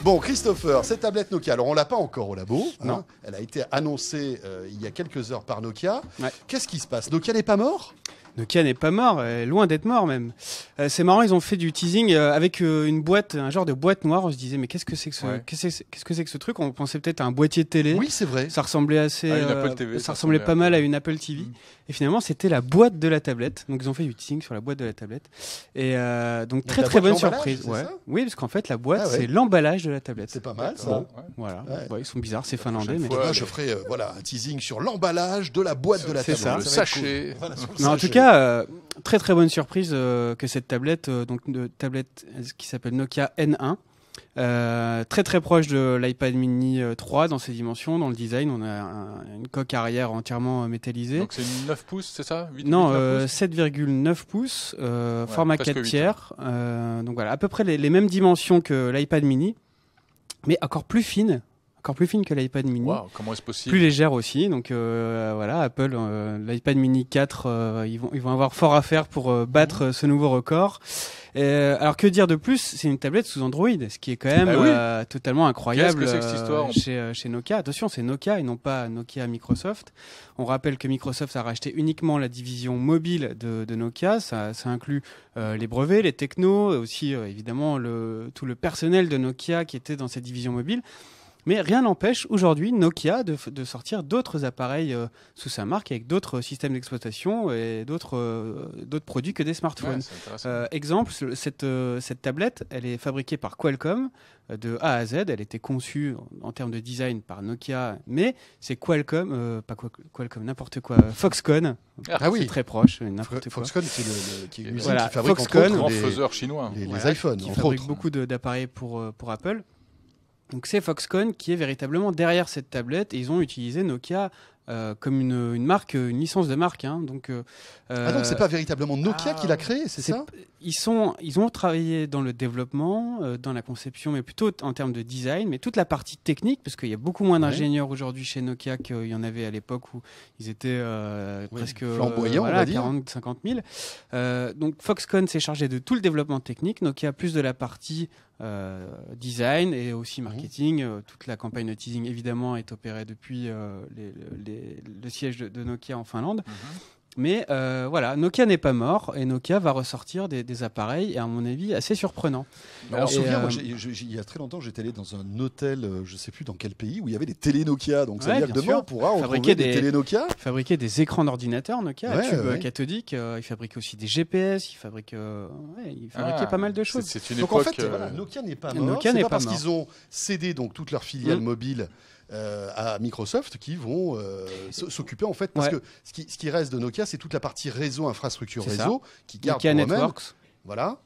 Bon, Christopher, cette tablette Nokia, alors on l'a pas encore au labo, Non. Elle a été annoncée il y a quelques heures par Nokia. Ouais. Qu'est-ce qui se passe? Nokia n'est pas mort? Nokia n'est pas mort, loin d'être mort même. C'est marrant, ils ont fait du teasing avec une boîte, un genre de boîte noire. On se disait mais qu'est-ce que c'est que ce truc? On pensait peut-être à un boîtier de télé. Oui, c'est vrai. Ça ressemblait assez, À une Apple TV, ça ressemblait pas mal à une Apple TV. Et finalement, c'était la boîte de la tablette. Donc ils ont fait du teasing sur la boîte de la tablette. Et donc très la très boîte, bonne l'emballage, surprise. c'est ça Oui, parce qu'en fait la boîte Ah ouais. c'est l'emballage de la tablette. C'est pas mal ça. Bon, Voilà. Ouais. Ouais, ils sont bizarres, c'est finlandais. Mais... fois, Moi, je ferai voilà, un teasing sur l'emballage de la boîte de la C'est tablette. ça. Le va être sachet. cool. Voilà, sur le Mais en sachet. tout cas, très très bonne surprise que cette tablette, donc de tablette qui s'appelle Nokia N1. Très très proche de l'iPad mini 3 dans ses dimensions, dans le design. On a une coque arrière entièrement métallisée. Donc c'est une 9 pouces, c'est ça? 8, Non, 9 pouces 7,9 pouces, format presque 4 8, tiers. Donc voilà, à peu près les mêmes dimensions que l'iPad mini, mais encore plus fine que l'iPad mini. Waouh, comment est-ce possible? Plus légère aussi, donc voilà, Apple, l'iPad mini 4, ils vont avoir fort à faire pour battre ce nouveau record. Alors que dire de plus, c'est une tablette sous Android, ce qui est quand même totalement incroyable. Qu'est-ce que c'est que cette histoire chez Nokia. Attention, c'est Nokia et non pas Nokia Microsoft. On rappelle que Microsoft a racheté uniquement la division mobile de Nokia. Ça inclut les brevets, les technos, et aussi évidemment tout le personnel de Nokia qui était dans cette division mobile. Mais rien n'empêche aujourd'hui Nokia de sortir d'autres appareils sous sa marque avec d'autres systèmes d'exploitation et d'autres produits que des smartphones. Ouais, c'est intéressant. Exemple, cette tablette, elle est fabriquée par Qualcomm de A à Z. Elle était conçue en termes de design par Nokia, mais c'est Qualcomm, pas Qualcomm, n'importe quoi, Foxconn. Ah oui. C'est très proche, n'importe quoi. Foxconn, c'est qui est une usine Voilà, qui fabrique Foxconn, entre Grand autres faiseur chinois. les Voilà, iPhones, qui entre fabrique autres. beaucoup d'appareils pour Apple. Donc c'est Foxconn qui est véritablement derrière cette tablette et ils ont utilisé Nokia comme une marque, une licence de marque. Hein. Donc c'est pas véritablement Nokia qui l'a créé, c'est ça? ils ont travaillé dans le développement, dans la conception, mais plutôt en termes de design, mais toute la partie technique, parce qu'il y a beaucoup moins d'ingénieurs aujourd'hui chez Nokia qu'il y en avait à l'époque où ils étaient presque flamboyants, on va dire. 40-50 000. Donc Foxconn s'est chargé de tout le développement technique, Nokia plus de la partie design et aussi marketing. Toute la campagne de teasing évidemment est opérée depuis le siège de Nokia en Finlande. Mais voilà, Nokia n'est pas mort et Nokia va ressortir des appareils, à mon avis, assez surprenants. On se souvient, moi, il y a très longtemps, j'étais allé dans un hôtel, je ne sais plus dans quel pays, où il y avait des télé Nokia. Donc ça veut dire que demain, on pourra retrouver des télé Nokia. Ils fabriquaient des écrans d'ordinateur Nokia, à tube cathodique. Ils fabriquaient aussi des GPS. Ils fabriquaient pas mal de choses. C'est une donc époque, en fait, voilà, Nokia n'est pas mort. Nokia C'est n'est pas pas parce mort. qu'ils ont cédé donc toutes leurs filiales mobiles à Microsoft qui vont s'occuper en fait parce que ce qui reste de Nokia, c'est toute la partie réseau, infrastructure réseau qui garde Nokia pour eux-mêmes. Networks. Voilà.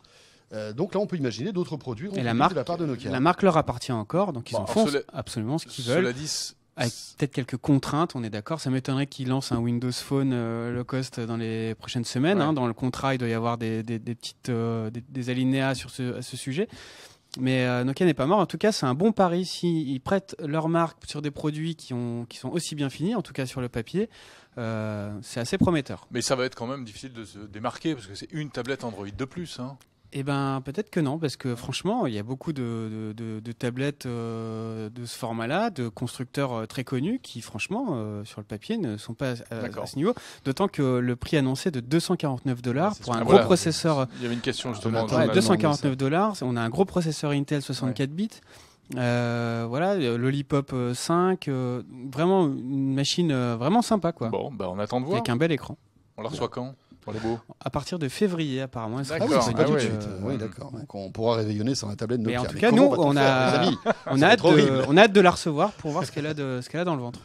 Donc là, on peut imaginer d'autres produits Et la de la part de Nokia. La marque leur appartient encore, donc ils en font absolument ce qu'ils veulent. Cela dit, avec peut-être quelques contraintes, on est d'accord. Ça m'étonnerait qu'ils lancent un Windows Phone low cost dans les prochaines semaines. Ouais. Dans le contrat, il doit y avoir des alinéas à ce sujet. Mais Nokia n'est pas mort. En tout cas, c'est un bon pari s'ils prêtent leur marque sur des produits qui sont aussi bien finis, en tout cas sur le papier. C'est assez prometteur. mais ça va être quand même difficile de se démarquer parce que c'est une tablette Android de plus. Hein. Eh ben, peut-être que non, parce que franchement, il y a beaucoup de tablettes de ce format-là, de constructeurs très connus qui, franchement, sur le papier, ne sont pas à ce niveau. D'autant que le prix annoncé de $249 pour un gros processeur. Il y avait une question justement. $249, on a un gros processeur Intel 64 bits. Voilà, Lollipop 5, vraiment une machine vraiment sympa, quoi. Bon, on attend de voir. Avec un bel écran. On la reçoit quand? On est beau. À partir de février, apparemment. Ah oui, c'est pas tout de suite. Oui, d'accord. Donc on pourra réveillonner sur la tablette Nokia. Mais en tout cas, nous, on a hâte de la recevoir pour voir ce qu'elle a dans le ventre.